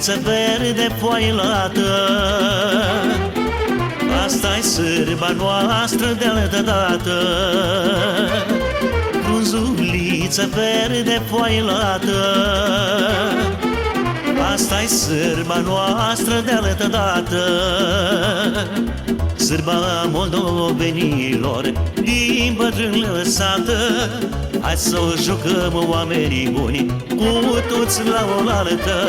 Frunzuliță verde foailată, asta-i sârba noastră de altă dată. Frunzuliță verde foailată, asta-i sârba noastră de altă dată. Sârba moldovenilor din bătrân lăsată, hai să o jucăm oamenii buni cu toți la oaltă.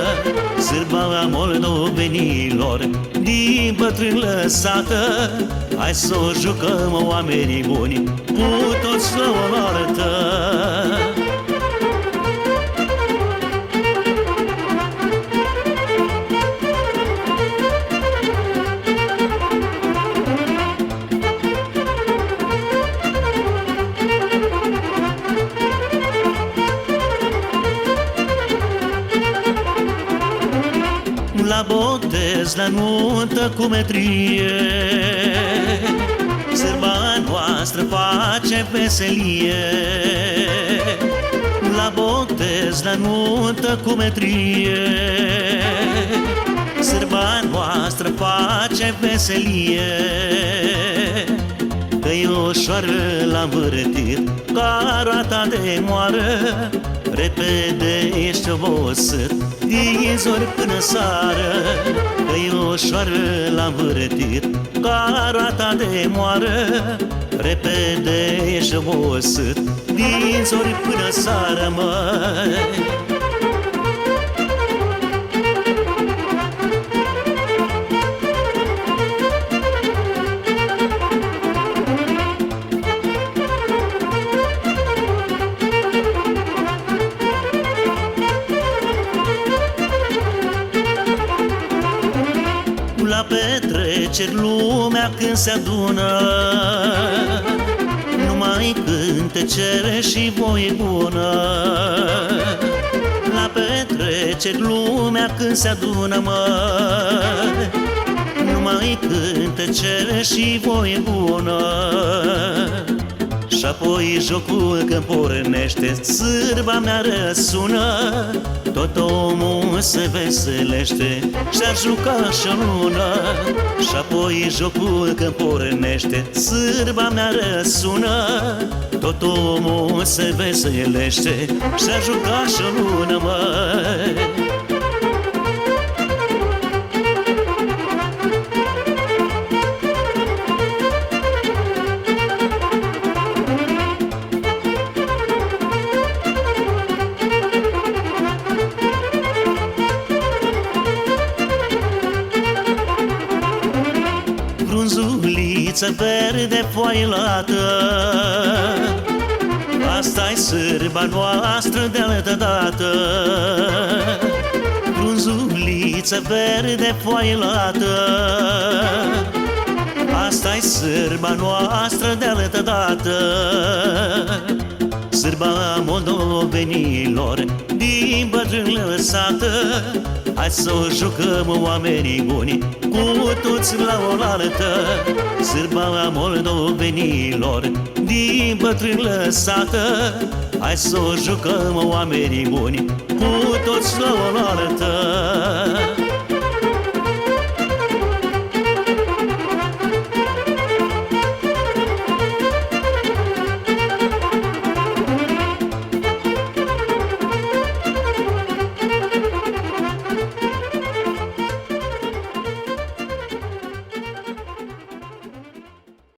Sârba moldovenilor din bătrân lăsată, hai să o jucăm oamenii buni cu toți la oaltă. La botez, la nuntă cu metrie, sârba noastră face veselie. La botez, la nuntă cu metrie, sârba noastră face veselie. Că-i ușoară la învârtit ca roata de moară, repede ești obosit din zori până sară. Că-i ușoară la învârtit ca roata de moară, repede ești obosit din zori până sară, măi. La petreceri lumea când se adună, numai cântecere și voie bună. La petreceri lumea când se adună, măi, numai cântecere și voie bună. Și-apoi jocul când pornește, sârba mea răsună, tot omul se veselește și-ar juca și-o lună. Și-apoi jocul când pornește, sârba mea răsună, tot omul se veselește și-ar juca și-o lună, măi. Frunzuliță verde foailată, asta-i sârba noastră de altă dată. Frunzuliță verde foailată, asta-i sârba noastră de altă dată. Sârba moldovenilor din bătrân lăsată, hai să o jucăm oamenii buni cu toți la oaltă. Sârba moldovenilor din bătrân lăsată, hai să o jucăm oamenii buni cu toți la oaltă.